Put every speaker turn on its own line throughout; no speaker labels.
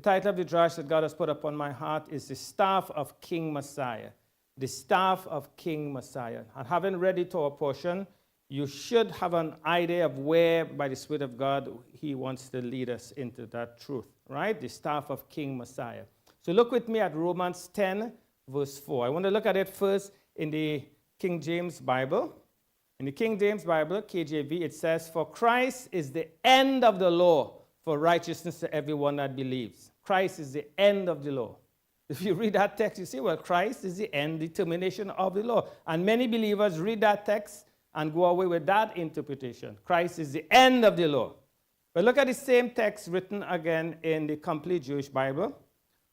title of the drash that God has put upon my heart is The Staff of King Messiah. The Staff of King Messiah. And having read it to our portion, you should have an idea of where, by the Spirit of God, he wants to lead us into that truth, right? The Staff of King Messiah. So look with me at Romans 10, verse 4. I want to look at it first in the King James Bible. In the King James Bible, KJV, it says, "For Christ is the end of the law for righteousness to everyone that believes." Christ is the end of the law. If you read that text, you see, well, Christ is the end, the termination of the law. And many believers read that text and go away with that interpretation. Christ is the end of the law. But look at the same text written again in the Complete Jewish Bible.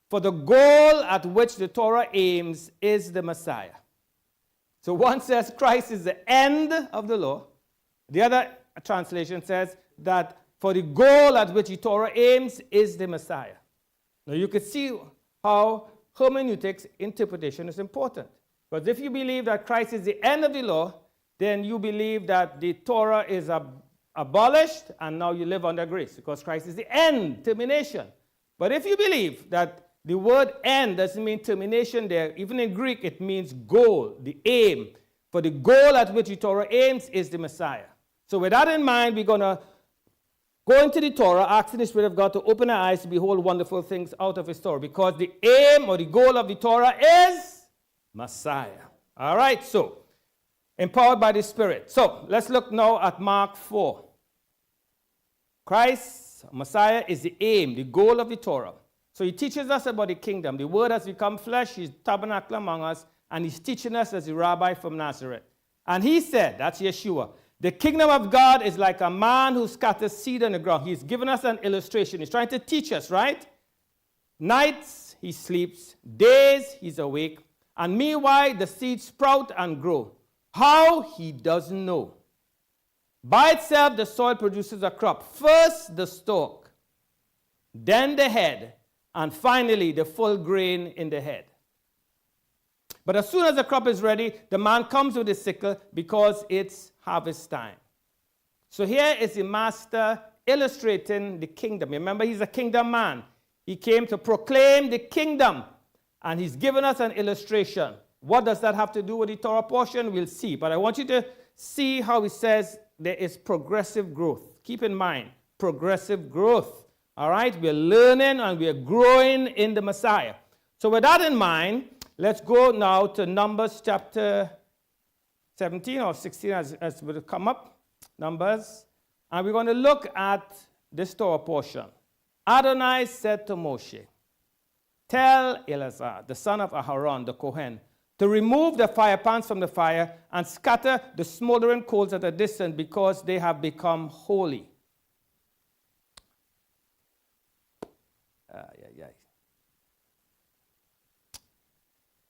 "For the goal at which the Torah aims is the Messiah." So one says Christ is the end of the law. The other translation says that for the goal at which the Torah aims is the Messiah. Now you can see how hermeneutics, interpretation, is important. Because if you believe that Christ is the end of the law, then you believe that the Torah is abolished and now you live under grace. Because Christ is the end, termination. But if you believe that the word end doesn't mean termination there, even in Greek it means goal, the aim. For the goal at which the Torah aims is the Messiah. So with that in mind, we're going to go into the Torah, asking the Spirit of God to open our eyes to behold wonderful things out of His Torah. Because the aim or the goal of the Torah is Messiah. All right, so empowered by the Spirit. So let's look now at Mark 4. Christ, Messiah, is the aim, the goal of the Torah. So he teaches us about the kingdom. The Word has become flesh, he's tabernacle among us, and he's teaching us as a rabbi from Nazareth. And he said, that's Yeshua, "The kingdom of God is like a man who scatters seed on the ground." He's given us an illustration. He's trying to teach us, right? Nights he sleeps, days he's awake, and meanwhile the seeds sprout and grow. How? He doesn't know. By itself the soil produces a crop. First the stalk, then the head, and finally the full grain in the head. But as soon as the crop is ready, the man comes with his sickle because it's harvest time. So here is the master illustrating the kingdom. Remember, he's a kingdom man. He came to proclaim the kingdom, and he's given us an illustration. What does that have to do with the Torah portion? We'll see. But I want you to see how he says there is progressive growth. Keep in mind, progressive growth. All right? We're learning and we're growing in the Messiah. So with that in mind, let's go now to Numbers chapter 17 or 16 as will come up. Numbers. And we're going to look at this Torah portion. Adonai said to Moshe, "Tell Eleazar, the son of Aharon, the Kohen, to remove the fire pans from the fire and scatter the smoldering coals at a distance because they have become holy."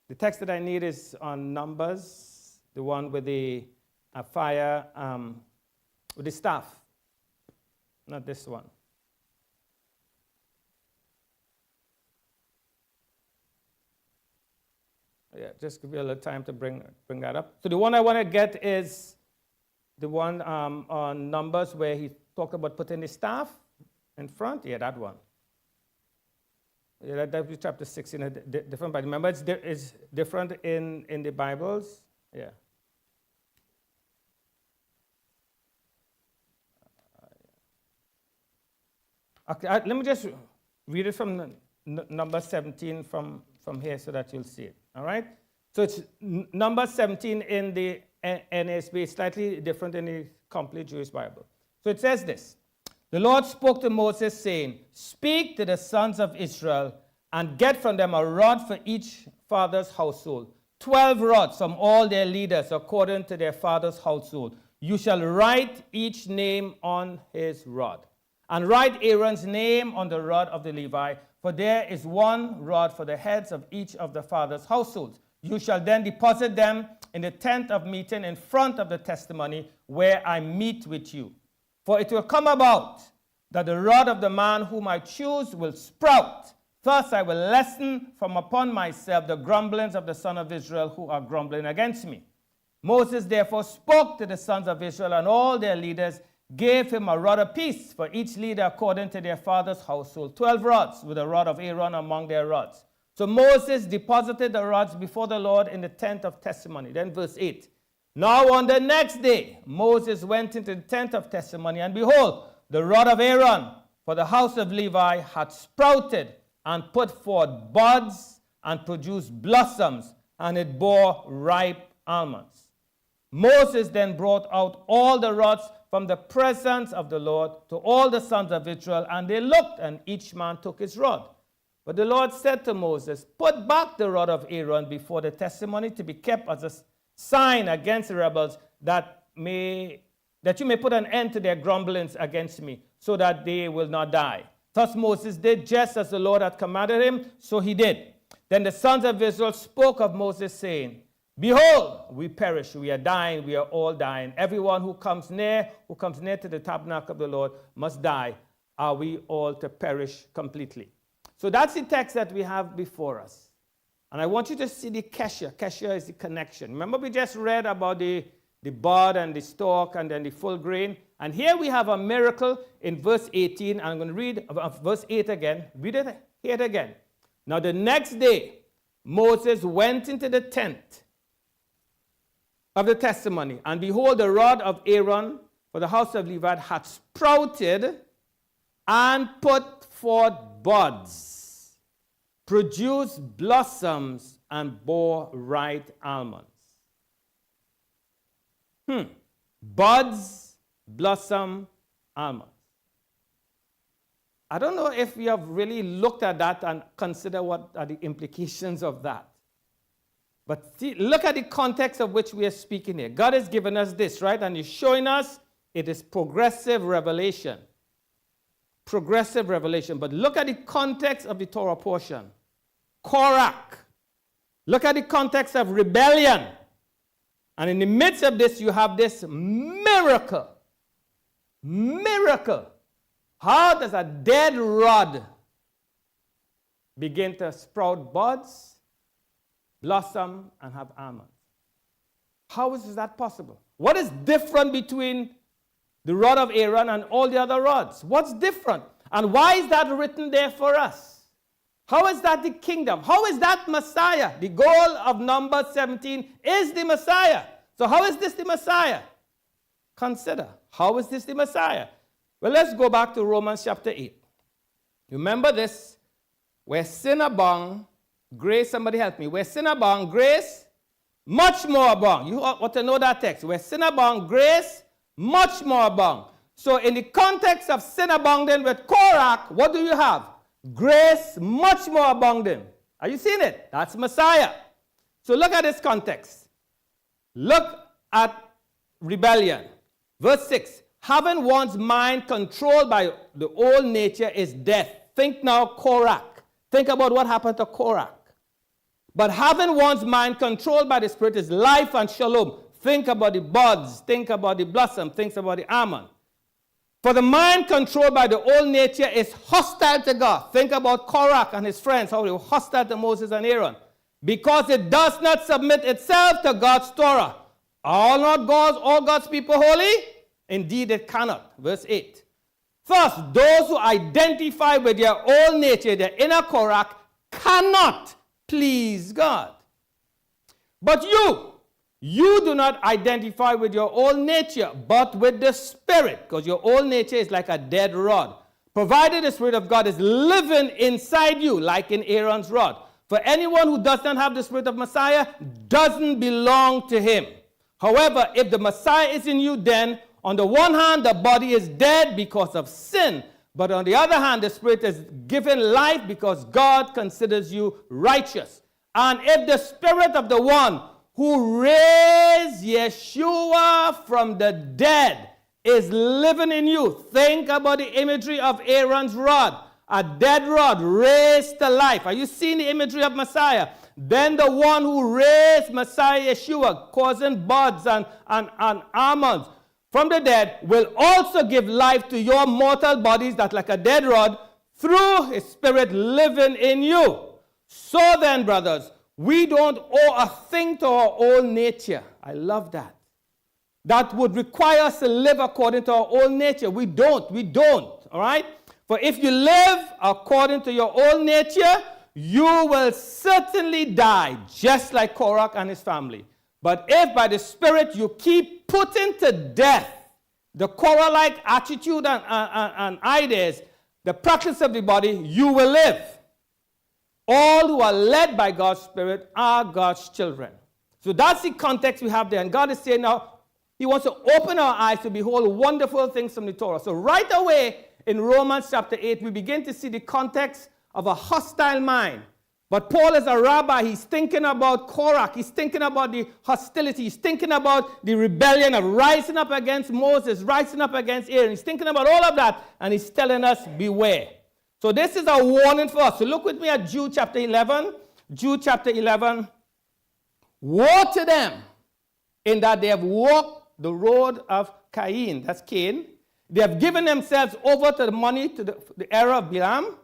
The text that I need is on Numbers, the one with the fire, with the staff, not this one. Yeah, just give you a little time to bring that up. So the one I want to get is the one on Numbers where he talked about putting the staff in front. Yeah, that one. Yeah, that was chapter 16, different, but remember it's different in the Bibles. Yeah. Okay, let me just read it from number 17 from here so that you'll see it. All right? So it's number 17 in the NASB, slightly different in the Complete Jewish Bible. So it says this: "The Lord spoke to Moses, saying, Speak to the sons of Israel, and get from them a rod for each father's household, 12 rods from all their leaders according to their father's household. You shall write each name on his rod. And write Aaron's name on the rod of the Levi, for there is one rod for the heads of each of the father's households. You shall then deposit them in the tent of meeting in front of the testimony where I meet with you. For it will come about that the rod of the man whom I choose will sprout. Thus I will lessen from upon myself the grumblings of the sons of Israel who are grumbling against me." Moses therefore spoke to the sons of Israel and all their leaders, gave him a rod apiece for each leader according to their father's household, 12 rods with the rod of Aaron among their rods. So Moses deposited the rods before the Lord in the tent of testimony. Then verse 8. Now on the next day, Moses went into the tent of testimony, and behold, the rod of Aaron for the house of Levi had sprouted and put forth buds and produced blossoms, and it bore ripe almonds. Moses then brought out all the rods from the presence of the Lord to all the sons of Israel, and they looked, and each man took his rod. But the Lord said to Moses, put back the rod of Aaron before the testimony to be kept as a sign against the rebels, that you may put an end to their grumblings against me, so that they will not die. Thus Moses did just as the Lord had commanded him, so he did. Then the sons of Israel spoke of Moses, saying, behold, we perish, we are dying, we are all dying. Everyone who comes near to the tabernacle of the Lord must die. Are we all to perish completely? So that's the text that we have before us. And I want you to see the kesher. Kesher is the connection. Remember we just read about the bud and the stalk and then the full grain. And here we have a miracle in verse 18. I'm going to read verse 8 again. Read it, hear it again. Now the next day, Moses went into the tent of the testimony, and behold, the rod of Aaron for the house of Levi had sprouted and put forth buds, produced blossoms, and bore ripe almonds. Buds, blossom, almonds. I don't know if we have really looked at that and consider what are the implications of that. But see, look at the context of which we are speaking here. God has given us this, right? And he's showing us it is progressive revelation. Progressive revelation. But look at the context of the Torah portion. Korach. Look at the context of rebellion. And in the midst of this, you have this miracle. Miracle. How does a dead rod begin to sprout buds, blossom, and have almonds? How is that possible? What is different between the rod of Aaron and all the other rods? What's different? And why is that written there for us? How is that the kingdom? How is that Messiah? The goal of Numbers 17 is the Messiah. So how is this the Messiah? Consider, how is this the Messiah? Well, let's go back to Romans chapter 8. Remember this, where sin abound, grace, somebody help me. Where sin abound, grace, much more abound. You ought to know that text. Where sin abound, grace, much more abound. So in the context of sin abounding with Korach, what do you have? Grace, much more abounding. Are you seeing it? That's Messiah. So look at this context. Look at rebellion. Verse 6. Having one's mind controlled by the old nature is death. Think now Korach. Think about what happened to Korach. But having one's mind controlled by the Spirit is life and shalom. Think about the buds. Think about the blossom. Think about the almond. For the mind controlled by the old nature is hostile to God. Think about Korach and his friends, how they were hostile to Moses and Aaron. Because it does not submit itself to God's Torah. Are not all God's people holy? Indeed, it cannot. Verse 8. Thus, those who identify with their own nature, their inner Korach, cannot please God. But you do not identify with your own nature, but with the Spirit, because your own nature is like a dead rod, provided the Spirit of God is living inside you, like in Aaron's rod. For anyone who does not have the Spirit of Messiah doesn't belong to him. However, if the Messiah is in you, then on the one hand, the body is dead because of sin. But on the other hand, the Spirit is given life because God considers you righteous. And if the Spirit of the one who raised Yeshua from the dead is living in you, think about the imagery of Aaron's rod. A dead rod raised to life. Are you seeing the imagery of Messiah? Then the one who raised Messiah Yeshua, causing buds and almonds from the dead, will also give life to your mortal bodies that like a dead rod through his Spirit living in you. So then, brothers, we don't owe a thing to our own nature. I love that. that would require us to live according to our own nature. We don't, all right? For if you live according to your own nature, you will certainly die, just like Korach and his family. But if by the Spirit you keep putting to death the Korah-like attitude and ideas, the practice of the body, you will live. All who are led by God's Spirit are God's children. So that's the context we have there. And God is saying now, he wants to open our eyes to behold wonderful things from the Torah. So right away in Romans chapter 8, we begin to see the context of a hostile mind. But Paul is a rabbi. He's thinking about Korach. He's thinking about the hostility. He's thinking about the rebellion of rising up against Moses, rising up against Aaron. He's thinking about all of that, and he's telling us, beware. So this is a warning for us. So look with me at Jude chapter 11. Jude chapter 11. Woe to them in that they have walked the road of Cain. That's Cain. They have given themselves over to the money, to the error of Balaam.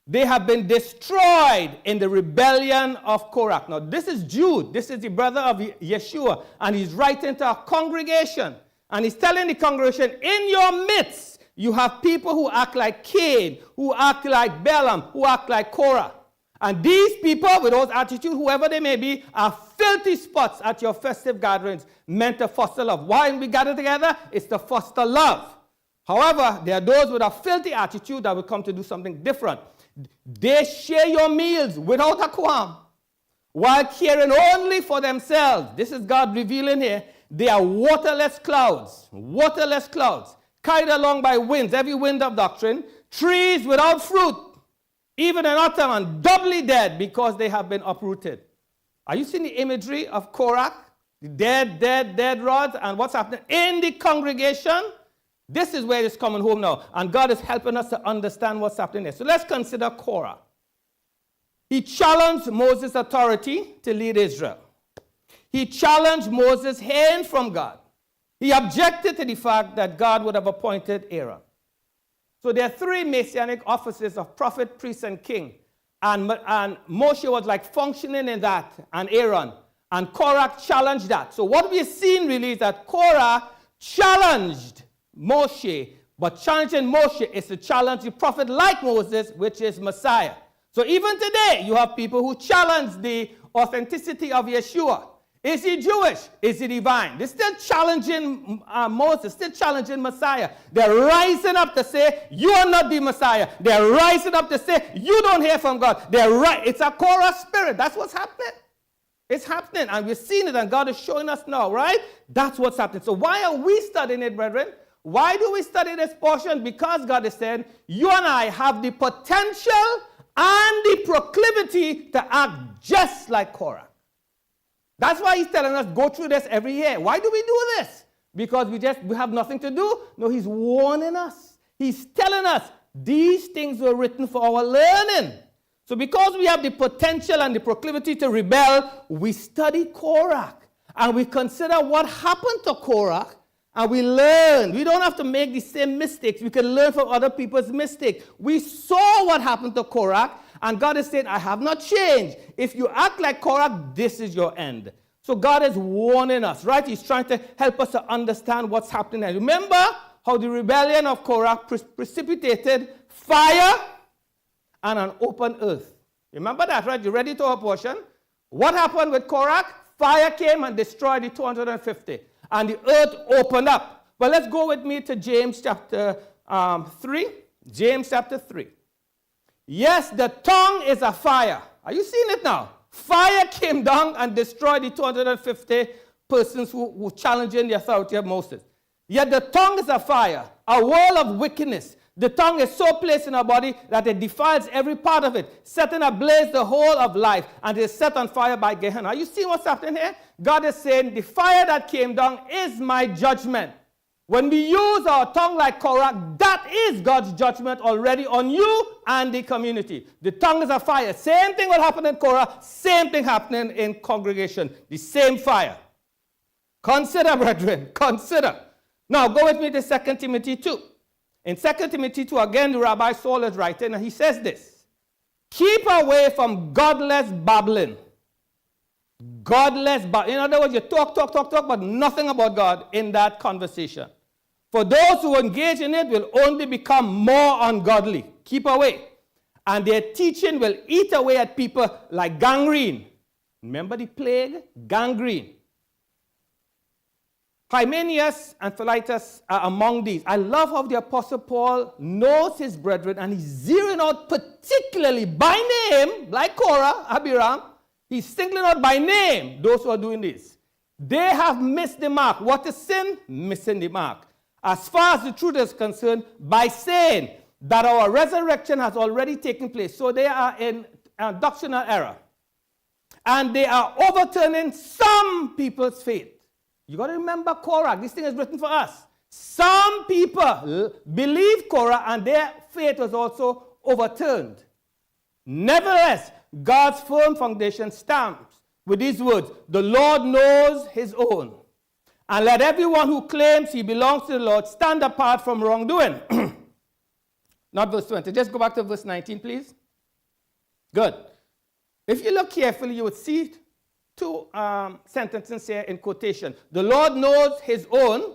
They have been destroyed in the rebellion of Korach. Now, this is Jude. This is the brother of Yeshua. And he's writing to a congregation. And he's telling the congregation, in your midst, you have people who act like Cain, who act like Balaam, who act like Korah. And these people, with those attitudes, whoever they may be, are filthy spots at your festive gatherings meant to foster love. Why we gather together? It's to foster love. However, there are those with a filthy attitude that will come to do something different. They share your meals without a qualm, while caring only for themselves. This is God revealing here. They are waterless clouds, carried along by winds, every wind of doctrine, trees without fruit, even in autumn, and doubly dead because they have been uprooted. Are you seeing the imagery of Korach? The dead rods, and what's happening in the congregation? This is where it's coming home now. And God is helping us to understand what's happening there. So let's consider Korah. He challenged Moses' authority to lead Israel. He challenged Moses hearing from God. He objected to the fact that God would have appointed Aaron. So there are three messianic offices of prophet, priest, and king. And Moshe was like functioning in that, and Aaron. And Korah challenged that. So what we're seeing really is that Korah challenged Moshe, but challenging Moshe is to challenge the prophet like Moses, which is Messiah. So even today, you have people who challenge the authenticity of Yeshua. Is he Jewish? Is he divine? They're still challenging Moses, still challenging Messiah. They're rising up to say, you are not the Messiah. They're rising up to say, you don't hear from God. It's a Korah spirit. That's what's happening. It's happening, and we're seeing it, and God is showing us now, right? That's what's happening. So why are we studying it, brethren? Why do we study this portion? Because God is saying, you and I have the potential and the proclivity to act just like Korah. That's why he's telling us, go through this every year. Why do we do this? Because we have nothing to do? No, he's warning us. He's telling us, these things were written for our learning. So because we have the potential and the proclivity to rebel, we study Korah. And we consider what happened to Korah. And we learn. We don't have to make the same mistakes. We can learn from other people's mistakes. We saw what happened to Korah, and God is saying, I have not changed. If you act like Korah, this is your end. So God is warning us, right? He's trying to help us to understand what's happening. And remember how the rebellion of Korah precipitated fire and an open earth. Remember that, right? You ready to our portion? What happened with Korah? Fire came and destroyed the 250. And the earth opened up. But let's go with me to James chapter 3. James chapter 3. Yes, the tongue is a fire. Are you seeing it now? Fire came down and destroyed the 250 persons who were challenging the authority of Moses. Yet the tongue is a fire, a wall of wickedness. The tongue is so placed in our body that it defiles every part of it, setting ablaze the whole of life, and is set on fire by Gehenna. Are you seeing what's happening here? God is saying, the fire that came down is my judgment. When we use our tongue like Korah, that is God's judgment already on you and the community. The tongue is a fire. Same thing will happen in Korah, same thing happening in congregation. The same fire. Consider, brethren, consider. Now, go with me to 2 Timothy 2. In 2 Timothy 2, again, the Rabbi Saul is writing, and he says this. Keep away from godless babbling godless. But in other words, you talk, but nothing about God in that conversation. For those who engage in it will only become more ungodly. Keep away. And their teaching will eat away at people like gangrene. Remember the plague? Gangrene. Hymenaeus and Philetus are among these. I love how the Apostle Paul knows his brethren, and he's zeroing out particularly by name, like Korah, Abiram. He's singling out by name those who are doing this. They have missed the mark. What is sin? Missing the mark. As far as the truth is concerned, by saying that our resurrection has already taken place. So they are in doctrinal error. And they are overturning some people's faith. You got to remember Korach. This thing is written for us. Some people believed Korah and their faith was also overturned. Nevertheless, God's firm foundation stamps with these words, the Lord knows his own. And let everyone who claims he belongs to the Lord stand apart from wrongdoing. Not verse 20. Just go back to verse 19, please. Good. If you look carefully, you would see two sentences here in quotation. The Lord knows his own,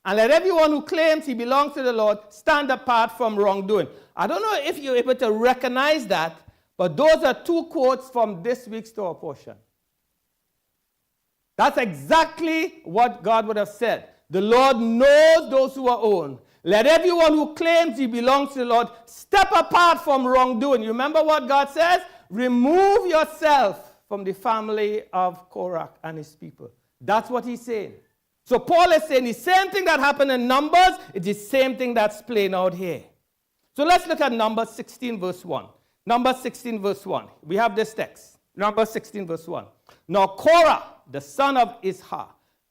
and let everyone who claims he belongs to the Lord stand apart from wrongdoing. I don't know if you're able to recognize that, but those are two quotes from this week's Torah portion. That's exactly what God would have said. The Lord knows those who are own. Let everyone who claims he belongs to the Lord step apart from wrongdoing. You remember what God says? Remove yourself from the family of Korach and his people. That's what he's saying. So Paul is saying the same thing that happened in Numbers, it's the same thing that's playing out here. So let's look at Numbers 16 verse 1. Numbers 16 verse 1. We have this text. Numbers 16 verse 1. Now Korah, the son of Ishar,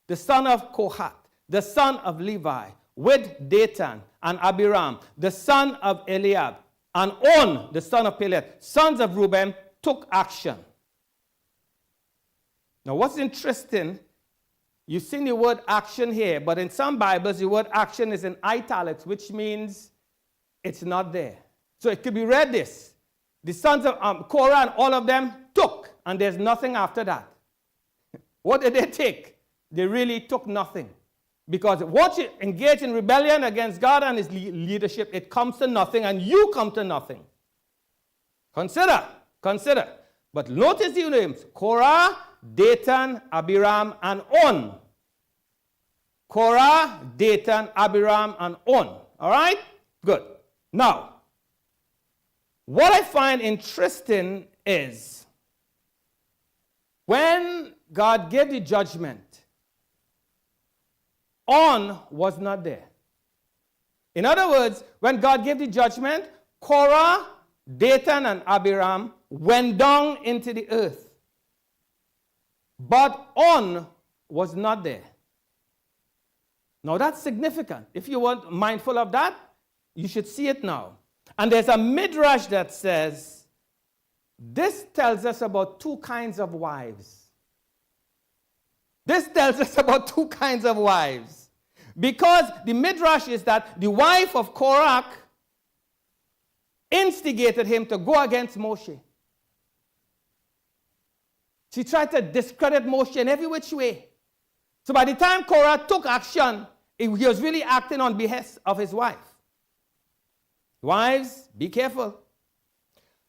the son of Kohath, the son of Levi, with Dathan and Abiram, the son of Eliab, and On, the son of Peleth, sons of Reuben, took action. Now what's interesting, you've seen the word action here, but in some Bibles the word action is in italics, which means it's not there. So it could be read this. The sons of Korah and all of them took, and there's nothing after that. What did they take? They really took nothing. Because once you engage in rebellion against God and his leadership, it comes to nothing, and you come to nothing. Consider. But notice the names, Korah, Dathan, Abiram, and On. Korah, Dathan, Abiram, and On. All right? Good. Now, what I find interesting is when God gave the judgment, On was not there. In other words, when God gave the judgment, Korah, Dathan, and Abiram went down into the earth. But On was not there. Now that's significant. If you want mindful of that, you should see it now. And there's a midrash that says, this tells us about two kinds of wives. This tells us about two kinds of wives. Because the midrash is that the wife of Korach instigated him to go against Moshe. She tried to discredit Moshe in every which way. So by the time Korah took action, he was really acting on behest of his wife. Wives, be careful.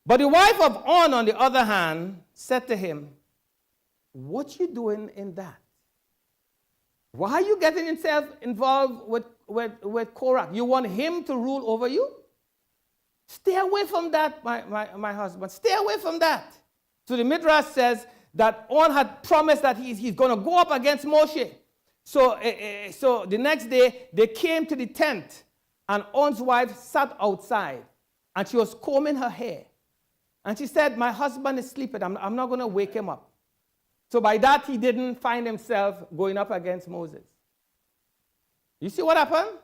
But the wife of On the other hand, said to him, what you doing in that? Why are you getting yourself involved with Korah? You want him to rule over you? Stay away from that, my husband. Stay away from that. So the Midrash says that On had promised that he's going to go up against Moshe. So the next day, they came to the tent, and On's wife sat outside, and she was combing her hair. And she said, my husband is sleeping. I'm not going to wake him up. So by that, he didn't find himself going up against Moses. You see what happened?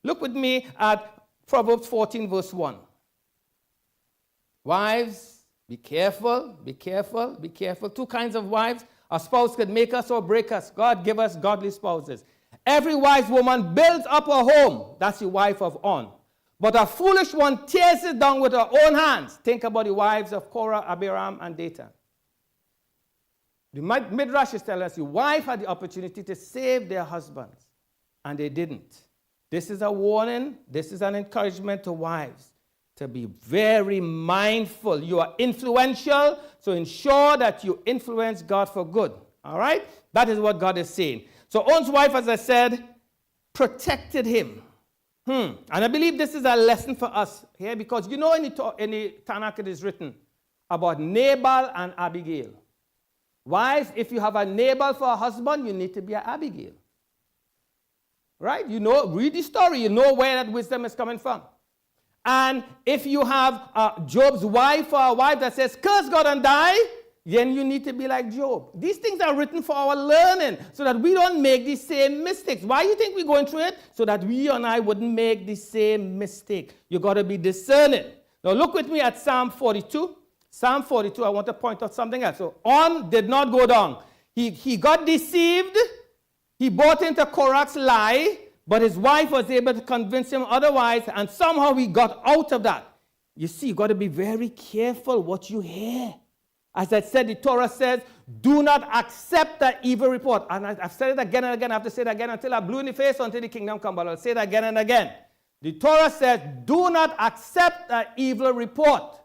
Look with me at Proverbs 14, verse 1. Wives, be careful, be careful, be careful. Two kinds of wives. A spouse could make us or break us. God give us godly spouses. Every wise woman builds up her home. That's the wife of On. But a foolish one tears it down with her own hands. Think about the wives of Korah, Abiram, and Dathan. The Midrash is telling us the wife had the opportunity to save their husbands, and they didn't. This is a warning. This is an encouragement to wives to be very mindful. You are influential, so ensure that you influence God for good. All right? That is what God is saying. So On's wife, as I said, protected him. And I believe this is a lesson for us here, because you know in the Tanakh it is written about Nabal and Abigail. Wives, if you have a Nabal for a husband, you need to be an Abigail. Right? You know, read the story. You know where that wisdom is coming from. And if you have Job's wife for a wife that says, curse God and die, then you need to be like Job. These things are written for our learning so that we don't make the same mistakes. Why do you think we're going through it? So that we and I wouldn't make the same mistake. You got to be discerning. Now look with me at Psalm 42. Psalm 42, I want to point out something else. So On did not go down. He got deceived. He bought into Korach's lie, but his wife was able to convince him otherwise, and somehow he got out of that. You see, you got to be very careful what you hear. As I said, the Torah says, do not accept the evil report. And I've said it again and again. I have to say it again until I blue in the face or until the kingdom come. But I'll say it again and again. The Torah says, do not accept an evil report.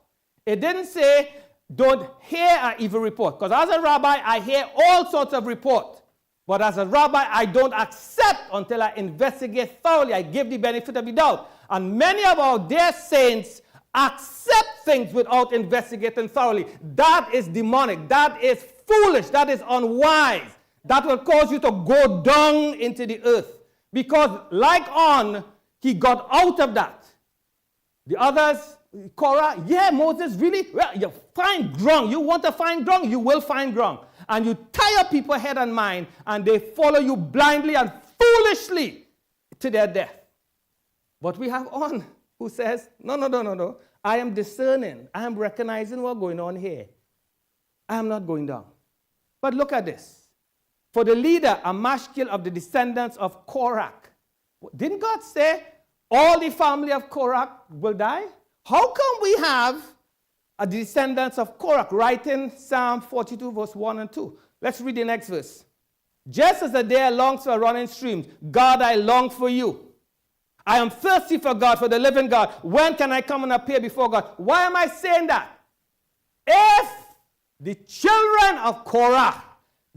It didn't say, don't hear an evil report. Because as a rabbi, I hear all sorts of reports. But as a rabbi, I don't accept until I investigate thoroughly. I give the benefit of the doubt. And many of our dear saints accept things without investigating thoroughly. That is demonic. That is foolish. That is unwise. That will cause you to go down into the earth. Because like On, he got out of that. The others, Korah, yeah, Moses, really? Well, you find ground. You want to find ground? You will find ground. And you tire people head and mind, and they follow you blindly and foolishly to their death. But we have On, who says, no. I am discerning. I am recognizing what's going on here. I am not going down. But look at this. For the leader, a mashkil of the descendants of Korach. Didn't God say all the family of Korach will die? How come we have a descendants of Korach writing Psalm 42 verse 1 and 2? Let's read the next verse. Just as the deer longs for running streams, God, I long for you. I am thirsty for God, for the living God. When can I come and appear before God? Why am I saying that? If the children of Korah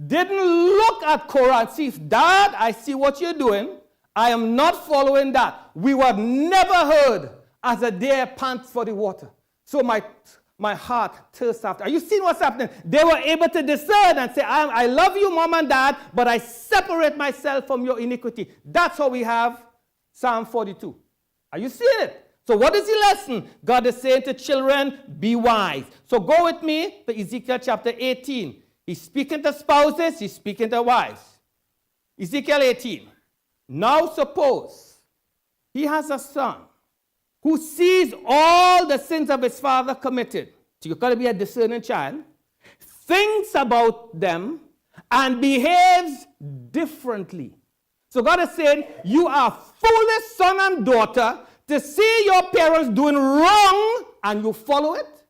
didn't look at Korah and see, Dad, I see what you're doing. I am not following that. We were never heard as a deer pants for the water. So my heart thirsts after. Are you seeing what's happening? They were able to discern and say, I love you, Mom and Dad, but I separate myself from your iniquity. That's how we have Psalm 42. Are you seeing it? So what is the lesson? God is saying to children, be wise. So go with me to Ezekiel chapter 18. He's speaking to spouses, he's speaking to wives. Ezekiel 18. Now suppose he has a son who sees all the sins of his father committed. So you've got to be a discerning child. Thinks about them and behaves differently. So God is saying, you are foolish son and daughter to see your parents doing wrong and you follow it.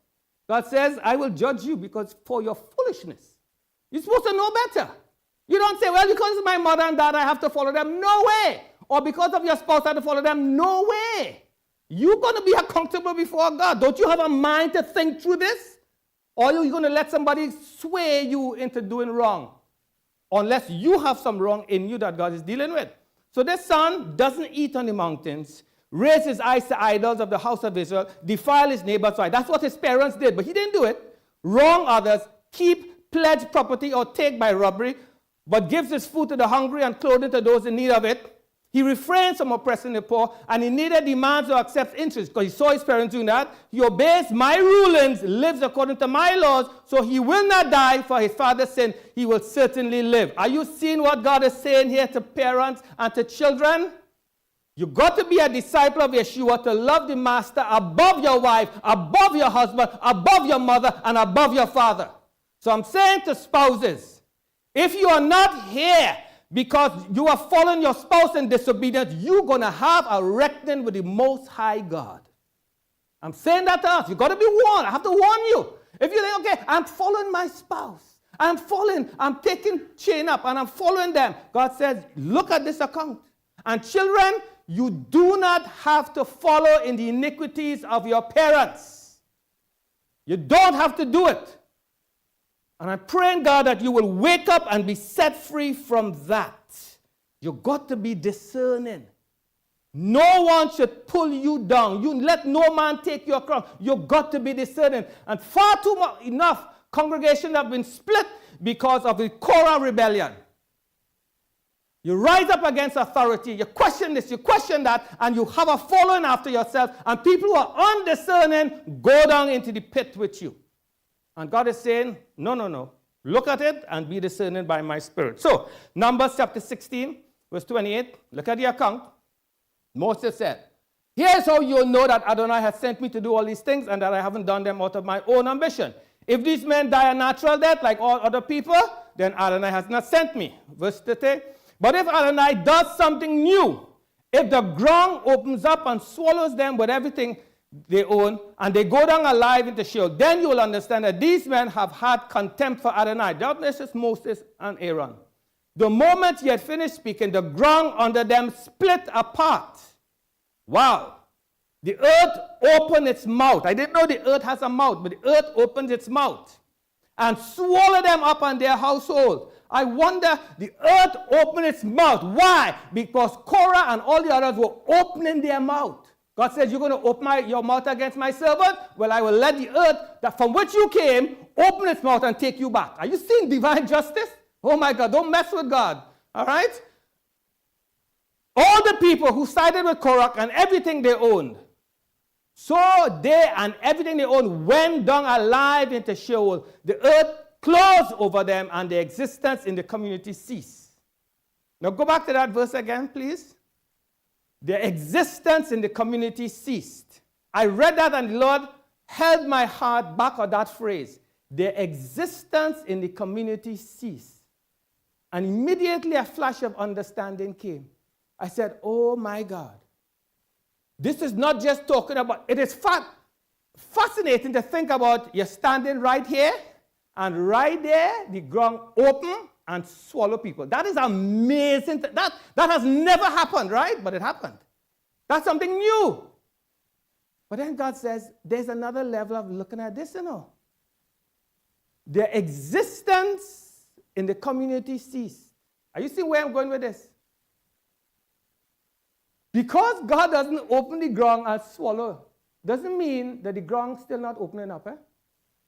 God says, I will judge you because for your foolishness. You're supposed to know better. You don't say, well, because it's my mother and dad, I have to follow them. No way. Or because of your spouse, I have to follow them. No way. You're going to be accountable before God. Don't you have a mind to think through this? Or are you going to let somebody sway you into doing wrong? Unless you have some wrong in you that God is dealing with. So this son doesn't eat on the mountains, raise his eyes to idols of the house of Israel, defile his neighbor's wife. That's what his parents did, but he didn't do it. Wrong others, keep pledged property or take by robbery, but gives his food to the hungry and clothing to those in need of it. He refrains from oppressing the poor, and he neither demands or accepts interest, because he saw his parents doing that. He obeys my rulings, lives according to my laws, so he will not die for his father's sin. He will certainly live. Are you seeing what God is saying here to parents and to children? You've got to be a disciple of Yeshua to love the master above your wife, above your husband, above your mother, and above your father. So I'm saying to spouses, if you are not here because you are following your spouse in disobedience, you're going to have a reckoning with the Most High God. I'm saying that to us. You've got to be warned. I have to warn you. If you think, okay, I'm following my spouse. I'm following. I'm taking chain up and I'm following them. God says, look at this account. And children, you do not have to follow in the iniquities of your parents. You don't have to do it. And I'm praying, God, that you will wake up and be set free from that. You got to be discerning. No one should pull you down. You let no man take your crown. You got to be discerning. And far too much, enough congregations have been split because of the Korach rebellion. You rise up against authority. You question this, you question that, and you have a following after yourself. And people who are undiscerning go down into the pit with you. And God is saying, no. Look at it and be discerning by my spirit. So, Numbers chapter 16, verse 28. Look at the account. Moses said, here's how you'll know that Adonai has sent me to do all these things and that I haven't done them out of my own ambition. If these men die a natural death like all other people, then Adonai has not sent me. Verse 30. But if Adonai does something new, if the ground opens up and swallows them with everything they own, and they go down alive into Sheol, then you will understand that these men have had contempt for Adonai. This is Moses and Aaron. The moment he had finished speaking, the ground under them split apart. Wow. The earth opened its mouth. I didn't know the earth has a mouth, but the earth opened its mouth and swallowed them up and their household. I wonder, the earth opened its mouth. Why? Because Korah and all the others were opening their mouth. God says, you're going to open your mouth against my servant? Well, I will let the earth that from which you came open its mouth and take you back. Are you seeing divine justice? Oh my God, don't mess with God. All right? All the people who sided with Korach and everything they owned, so they and everything they owned went down alive into Sheol. The earth closed over them and their existence in the community ceased. Now go back to that verse again, please. Their existence in the community ceased. I read that and the Lord held my heart back on that phrase. Their existence in the community ceased. And immediately a flash of understanding came. I said, oh my God. This is not just talking about, it is fascinating to think about you're standing right here and right there the ground open and swallow people. That is amazing. That has never happened, right? But it happened. That's something new. But then God says, there's another level of looking at this, you know. Their existence in the community ceased. Are you seeing where I'm going with this? Because God doesn't open the ground and swallow, doesn't mean that the ground's still not opening up.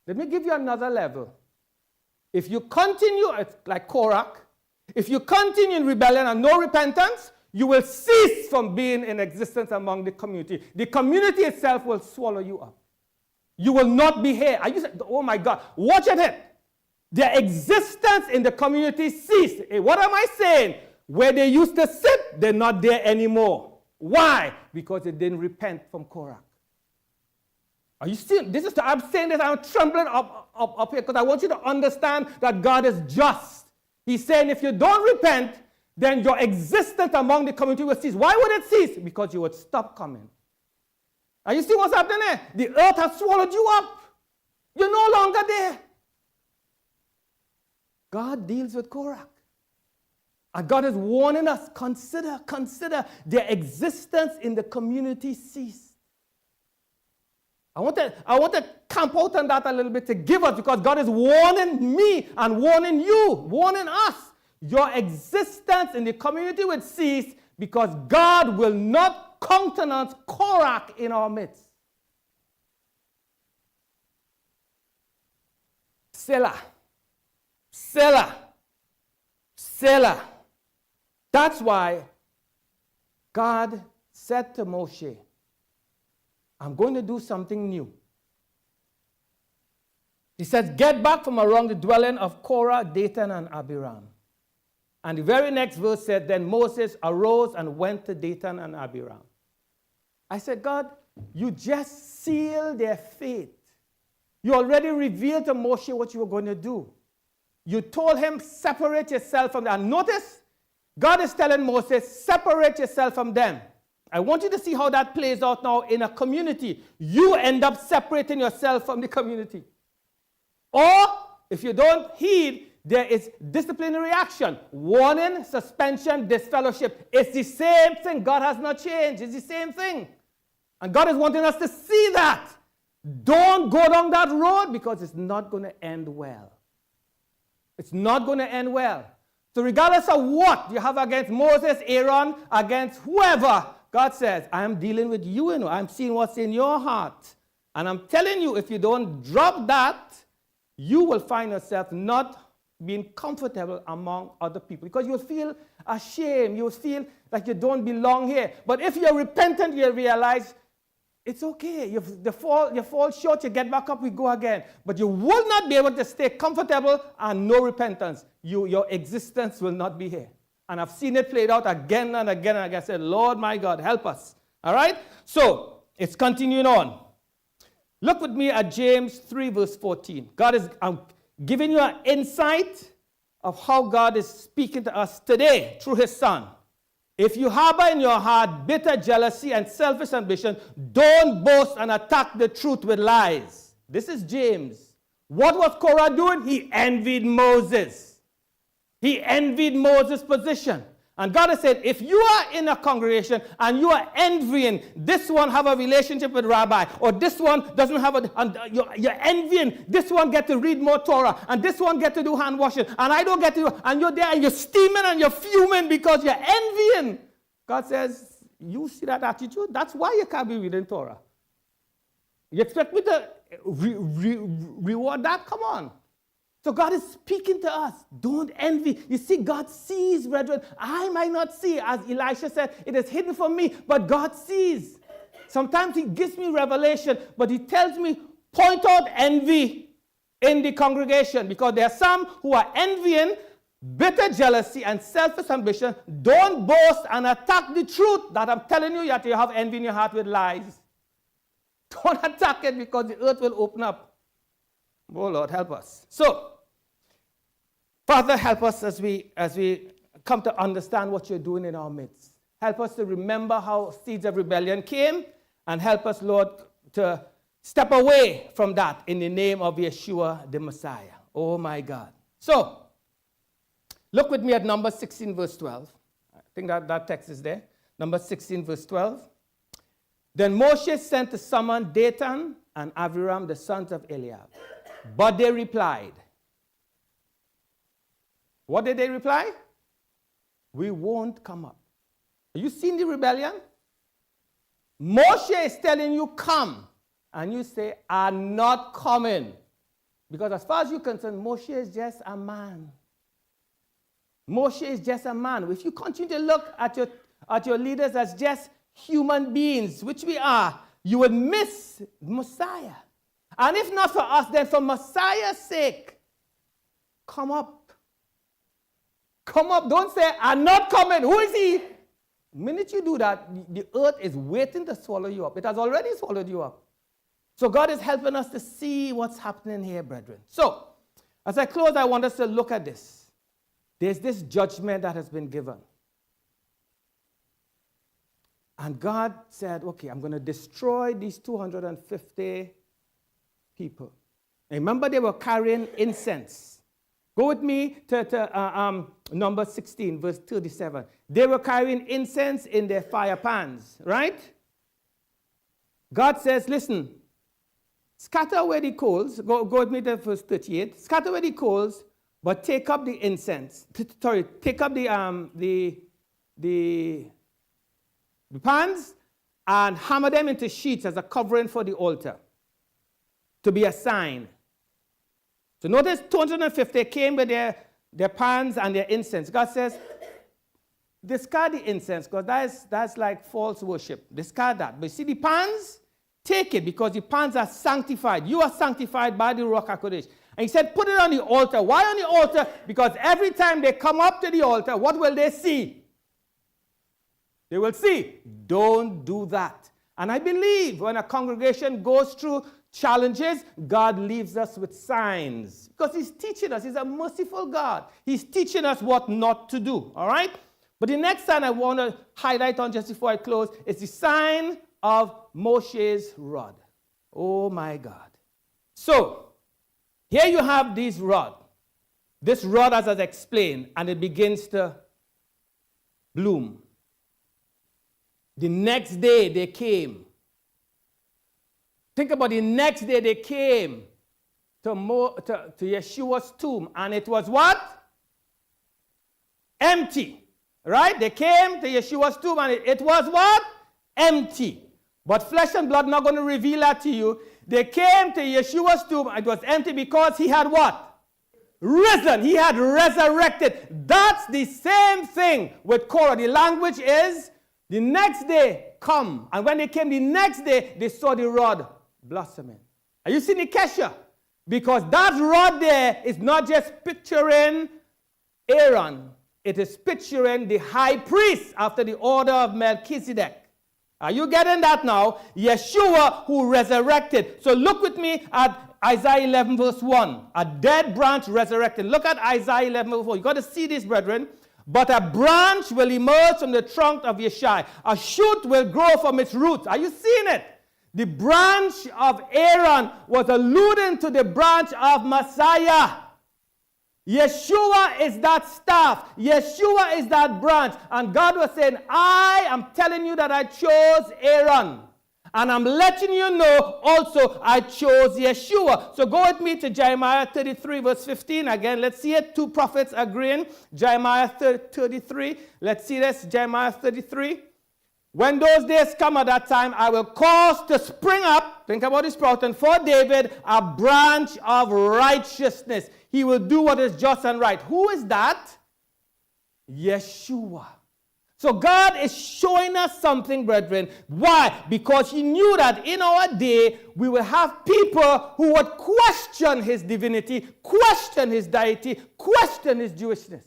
Let me give you another level. If you continue, like Korach, if you continue in rebellion and no repentance, you will cease from being in existence among the community. The community itself will swallow you up. You will not be here. Oh my God, watch it. Their existence in the community ceased. What am I saying? Where they used to sit, they're not there anymore. Why? Because they didn't repent from Korach. Are you seeing? I'm saying this, I'm trembling up here because I want you to understand that God is just. He's saying if you don't repent, then your existence among the community will cease. Why would it cease? Because you would stop coming. Are you seeing what's happening there? The earth has swallowed you up. You're no longer there. God deals with Korach. And God is warning us, consider their existence in the community ceased. I want to camp out on that a little bit to give us, because God is warning me and warning you, warning us. Your existence in the community will cease because God will not countenance Korach in our midst. Selah. Selah. Selah. That's why God said to Moshe, I'm going to do something new. He says, get back from around the dwelling of Korah, Dathan, and Abiram. And the very next verse said, then Moses arose and went to Dathan and Abiram. I said, God, you just sealed their fate. You already revealed to Moshe what you were going to do. You told him, separate yourself from them. And notice, God is telling Moses, separate yourself from them. I want you to see how that plays out now in a community. You end up separating yourself from the community. Or If you don't heed, there is disciplinary action. Warning, suspension, disfellowship. It's the same thing. God has not changed. It's the same thing. And God is wanting us to see that. Don't go down that road because it's not going to end well. It's not going to end well. So regardless of what you have against Moses, Aaron, against whoever, God says, I am dealing with you. I'm seeing what's in your heart. And I'm telling you, if you don't drop that, you will find yourself not being comfortable among other people because you'll feel ashamed. You'll feel like you don't belong here. But if you're repentant, you'll realize it's okay. You fall short, you get back up, we go again. But you will not be able to stay comfortable and no repentance. Your existence will not be here. And I've seen it played out again and again and again. I said, Lord, my God, help us. All right? So, it's continuing on. Look with me at James 3, verse 14. God is giving you an insight of how God is speaking to us today through his Son. If you harbor in your heart bitter jealousy and selfish ambition, don't boast and attack the truth with lies. This is James. What was Korach doing? He envied Moses. He envied Moses' position. And God has said, if you are in a congregation and you are envying, this one have a relationship with Rabbi, or this one doesn't have you're envying, this one get to read more Torah, and this one get to do hand washing, and I don't get to do, and you're there and you're steaming and you're fuming because you're envying. God says, you see that attitude? That's why you can't be reading Torah. You expect me to reward that? Come on. So God is speaking to us. Don't envy. You see, God sees, brethren. I might not see. As Elisha said, it is hidden from me, but God sees. Sometimes he gives me revelation, but he tells me, point out envy in the congregation, because there are some who are envying, bitter jealousy, and selfish ambition. Don't boast and attack the truth that I'm telling you that you have envy in your heart with lies. Don't attack it because the earth will open up. Oh, Lord, help us. So, Father, help us as we come to understand what you're doing in our midst. Help us to remember how seeds of rebellion came, and help us, Lord, to step away from that in the name of Yeshua, the Messiah. Oh, my God. So, look with me at Numbers 16, verse 12. I think that text is there. Numbers 16, verse 12. Then Moshe sent to summon Dathan and Abiram, the sons of Eliab. But they replied. What did they reply? We won't come up. Have you seen the rebellion? Moshe is telling you, come. And you say, I'm not coming. Because as far as you're concerned, Moshe is just a man. Moshe is just a man. If you continue to look at your leaders as just human beings, which we are, you would miss Messiah. And if not for us, then for Messiah's sake, come up. Come up. Don't say, I'm not coming. Who is he? The minute you do that, the earth is waiting to swallow you up. It has already swallowed you up. So God is helping us to see what's happening here, brethren. So, as I close, I want us to look at this. There's this judgment that has been given. And God said, okay, I'm going to destroy these 250 people. Remember, they were carrying incense. Go with me to number 16, verse 37. They were carrying incense in their fire pans, right? God says, listen, scatter away the coals. Go with me to verse 38. Scatter away the coals, but take up the incense. Take up the pans and hammer them into sheets as a covering for the altar to be a sign. So notice 250 came with their pans and their incense. God says, discard the incense because that's like false worship. Discard that. But you see the pans? Take it because the pans are sanctified. You are sanctified by the Ruach HaKodesh. And he said, put it on the altar. Why on the altar? Because every time they come up to the altar, what will they see? They will see. Don't do that. And I believe when a congregation goes through challenges, God leaves us with signs. Because he's teaching us. He's a merciful God. He's teaching us what not to do. All right? But the next sign I want to highlight on just before I close is the sign of Moshe's rod. Oh, my God. So, Here you have this rod. This rod, as I explained, and it begins to bloom. The next day they came. Think about the next day they came to Yeshua's tomb, and it was what? Empty. Right? They came to Yeshua's tomb, and it was what? Empty. But flesh and blood not going to reveal that to you. They came to Yeshua's tomb, and it was empty because he had what? Risen. He had resurrected. That's the same thing with Korah. The language is the next day come. And when they came the next day, they saw the rod blossoming. Are you seeing the kesha? Because that rod there is not just picturing Aaron. It is picturing the high priest after the order of Melchizedek. Are you getting that now? Yeshua who resurrected. So look with me at Isaiah 11 verse 1. A dead branch resurrected. Look at Isaiah 11 verse 4. You got to see this, brethren. But a branch will emerge from the trunk of Yeshai. A shoot will grow from its roots. Are you seeing it? The branch of Aaron was alluding to the branch of Messiah. Yeshua is that staff. Yeshua is that branch. And God was saying, I am telling you that I chose Aaron. And I'm letting you know also I chose Yeshua. So go with me to Jeremiah 33 verse 15. Again, let's see it. Two prophets agreeing. Jeremiah 33. Let's see this. Jeremiah 33. When those days come at that time, I will cause to spring up, think about this protein, for David, a branch of righteousness. He will do what is just and right. Who is that? Yeshua. So God is showing us something, brethren. Why? Because he knew that in our day, we will have people who would question his divinity, question his deity, question his Jewishness.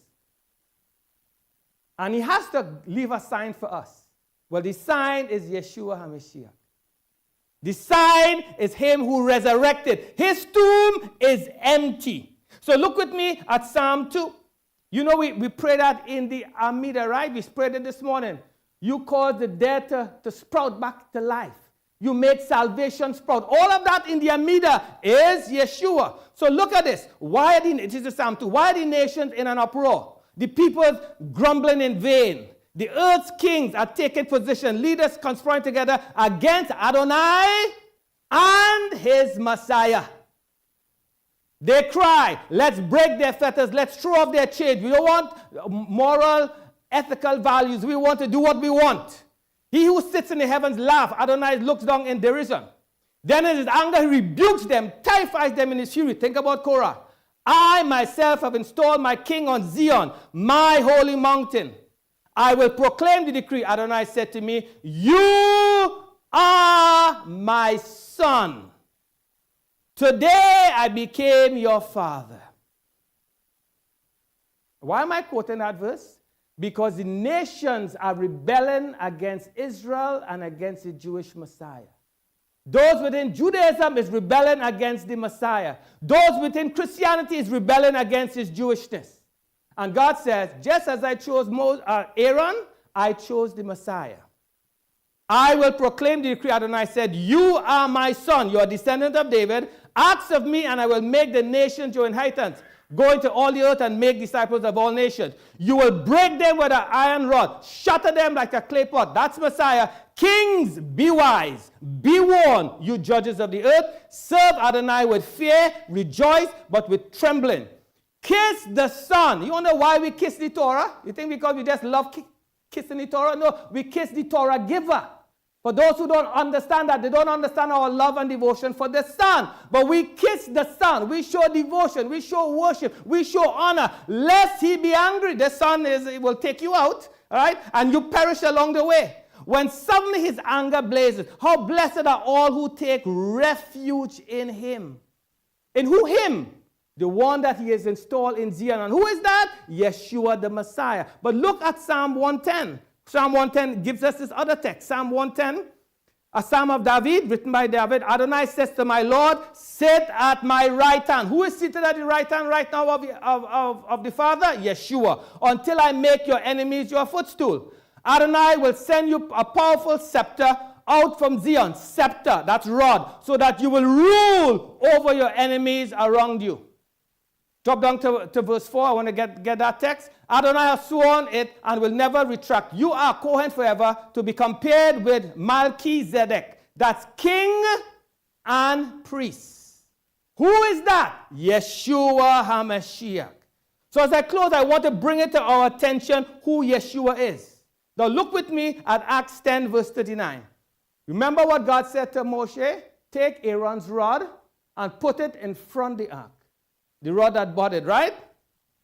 And he has to leave a sign for us. Well, the sign is Yeshua HaMashiach. The sign is him who resurrected. His tomb is empty. So look with me at Psalm 2. You know, we pray that in the Amida, right? We prayed it this morning. You cause the dead to sprout back to life. You make salvation sprout. All of that in the Amida is Yeshua. So look at this. It is the Psalm 2. Why are the nations in an uproar? The people grumbling in vain. The earth's kings are taking position. Leaders conspiring together against Adonai and his Messiah. They cry, let's break their fetters, let's throw off their chains. We don't want moral, ethical values. We want to do what we want. He who sits in the heavens laughs. Adonai looks down in derision. Then in his anger he rebukes them, terrifies them in his fury. Think about Korah. I myself have installed my king on Zion, my holy mountain. I will proclaim the decree. Adonai said to me, you are my son. Today I became your father. Why am I quoting that verse? Because the nations are rebelling against Israel and against the Jewish Messiah. Those within Judaism is rebelling against the Messiah. Those within Christianity is rebelling against his Jewishness. And God says, just as I chose Aaron, I chose the Messiah. I will proclaim the decree. Adonai said, you are my son, you are a descendant of David. Ask of me, and I will make the nations your inheritance. Go into all the earth and make disciples of all nations. You will break them with an iron rod, shatter them like a clay pot. That's Messiah. Kings, be wise. Be warned, you judges of the earth. Serve Adonai with fear, rejoice, but with trembling. Kiss the Son. You wonder why we kiss the Torah? You think because we just love kissing the Torah? No, we kiss the Torah giver. For those who don't understand that, they don't understand our love and devotion for the Son. But we kiss the Son. We show devotion. We show worship. We show honor. Lest he be angry. The Son will take you out, all right? And you perish along the way. When suddenly his anger blazes, how blessed are all who take refuge in him. In who? Him. The one that he has installed in Zion. And who is that? Yeshua the Messiah. But look at Psalm 110. Psalm 110 gives us this other text. Psalm 110, a psalm of David, written by David. Adonai says to my Lord, sit at my right hand. Who is seated at the right hand right now of the Father? Yeshua. Until I make your enemies your footstool. Adonai will send you a powerful scepter out from Zion, scepter, that's rod, so that you will rule over your enemies around you. Drop down to verse 4. I want to get that text. Adonai has sworn it and will never retract. You are Kohen forever, to be compared with Melchizedek. That's king and priest. Who is that? Yeshua HaMashiach. So as I close, I want to bring it to our attention who Yeshua is. Now look with me at Acts 10 verse 39. Remember what God said to Moshe? Take Aaron's rod and put it in front of the ark. The rod that budded, right?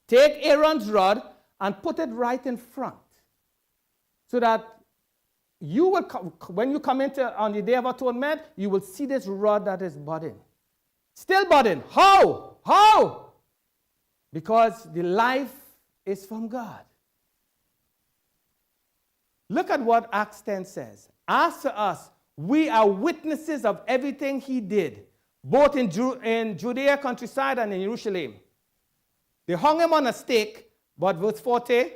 Take Aaron's rod and put it right in front. So that you will, when you come into on the Day of Atonement, you will see this rod that is budding. Still budding. How? How? Because the life is from God. Look at what Acts 10 says. As for us, we are witnesses of everything he did, both in Judea countryside and in Jerusalem. They hung him on a stake, but verse 40,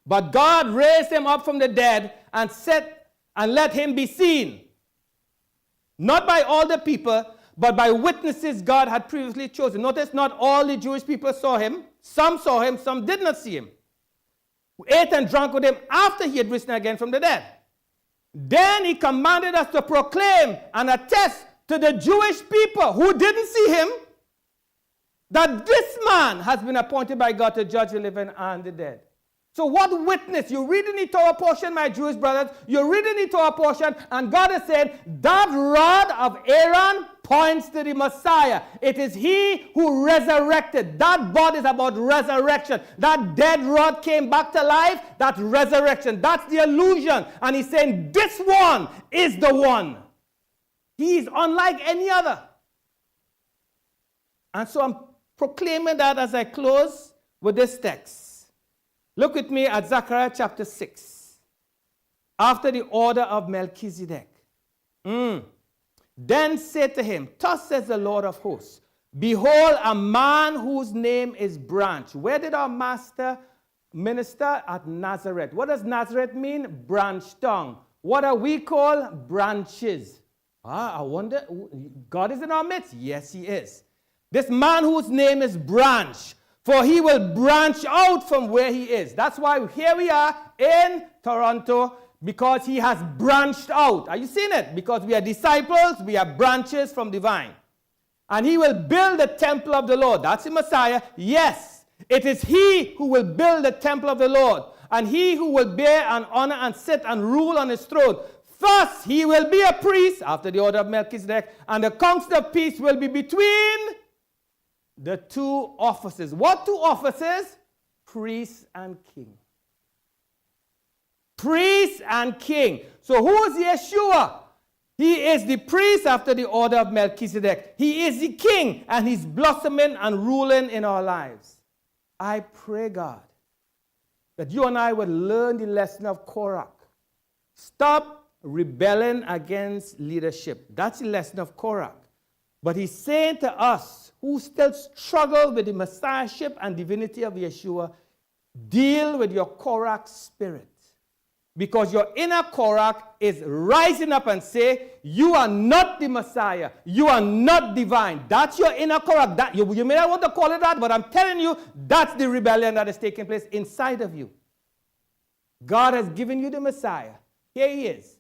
but God raised him up from the dead and let him be seen, not by all the people, but by witnesses God had previously chosen. Notice not all the Jewish people saw him. Some saw him, some did not see him. Who ate and drank with him after he had risen again from the dead. Then he commanded us to proclaim and attest to the Jewish people who didn't see him that this man has been appointed by God to judge the living and the dead. So what witness? You're reading the Torah portion, my Jewish brothers. You're reading the Torah portion, and God is saying that rod of Aaron points to the Messiah. It is he who resurrected. That bud is about resurrection. That dead rod came back to life. That's resurrection. That's the illusion. And he's saying this one is the one. He is unlike any other. And so I'm proclaiming that as I close with this text. Look with me at Zechariah chapter 6. After the order of Melchizedek. Then said to him, thus says the Lord of hosts, behold, a man whose name is Branch. Where did our master minister? At Nazareth. What does Nazareth mean? Branch tongue. What are we called? Branches. I wonder, God is in our midst? Yes, he is. This man whose name is Branch, for he will branch out from where he is. That's why here we are in Toronto, because he has branched out. Are you seeing it? Because we are disciples, we are branches from the vine. And he will build the temple of the Lord. That's the Messiah. Yes, it is he who will build the temple of the Lord. And he who will bear and honor and sit and rule on his throne. Thus he will be a priest after the order of Melchizedek. And the council of peace will be between the two offices. What two offices? Priest and king. Priest and king. So who is Yeshua? He is the priest after the order of Melchizedek. He is the king, and he's blossoming and ruling in our lives. I pray, God, that you and I would learn the lesson of Korach. Stop rebelling against leadership. That's the lesson of Korach. But he's saying to us who still struggle with the messiahship and divinity of Yeshua, deal with your Korach spirit. Because your inner Korach is rising up and say, you are not the Messiah. You are not divine. That's your inner Korach. You may not want to call it that, but I'm telling you, that's the rebellion that is taking place inside of you. God has given you the Messiah. Here he is.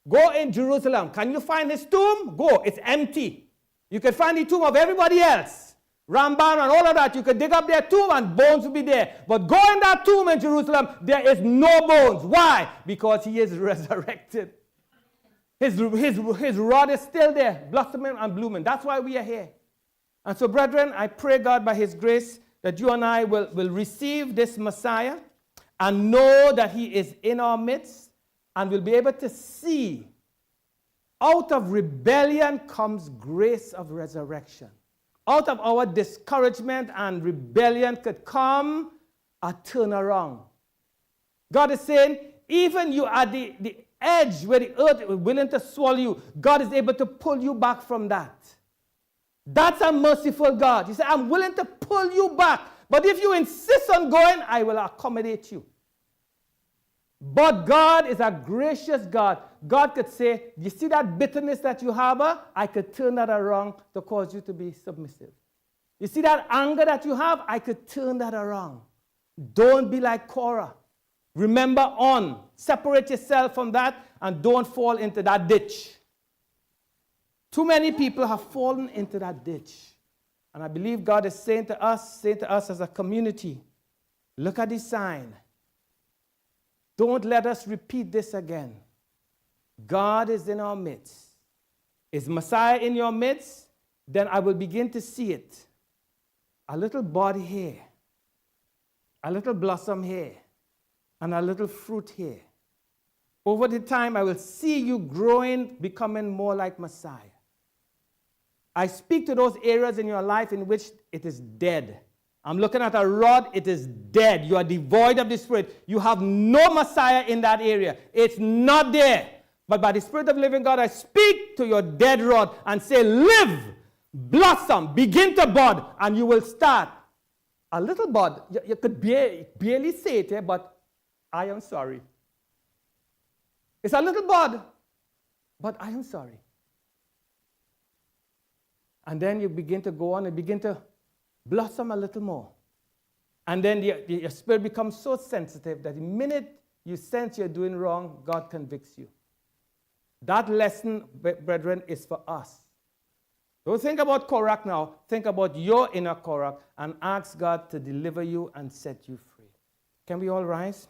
Go in Jerusalem. Can you find his tomb? Go. It's empty. You can find the tomb of everybody else. Ramban and all of that. You can dig up their tomb and bones will be there. But go in that tomb in Jerusalem, there is no bones. Why? Because he is resurrected. His rod is still there, blossoming and blooming. That's why we are here. And so, brethren, I pray God by his grace that you and I will receive this Messiah and know that he is in our midst and will be able to see out of rebellion comes grace of resurrection. Out of our discouragement and rebellion could come a turnaround. God is saying, even you at the edge where the earth is willing to swallow you, God is able to pull you back from that. That's a merciful God. He said, I'm willing to pull you back. But if you insist on going, I will accommodate you. But God is a gracious God. God could say, you see that bitterness that you harbor? I could turn that around to cause you to be submissive. You see that anger that you have? I could turn that around. Don't be like Korah. Remember on. Separate yourself from that and don't fall into that ditch. Too many people have fallen into that ditch. And I believe God is saying to us as a community, look at this sign. Don't let us repeat this again. God is in our midst. Is Messiah in your midst? Then I will begin to see it. A little bud here, a little blossom here, and a little fruit here. Over the time, I will see you growing, becoming more like Messiah. I speak to those areas in your life in which it is dead. I'm looking at a rod, it is dead. You are devoid of the Spirit. You have no Messiah in that area. It's not there. But by the Spirit of the living God, I speak to your dead rod and say, live, blossom, begin to bud, and you will start. A little bud, you could barely say it, but I am sorry. It's a little bud, but I am sorry. And then you begin to go on and begin to blossom a little more. And then your spirit becomes so sensitive that the minute you sense you're doing wrong, God convicts you. That lesson, brethren, is for us. Don't think about Korach now. Think about your inner Korach and ask God to deliver you and set you free. Can we all rise?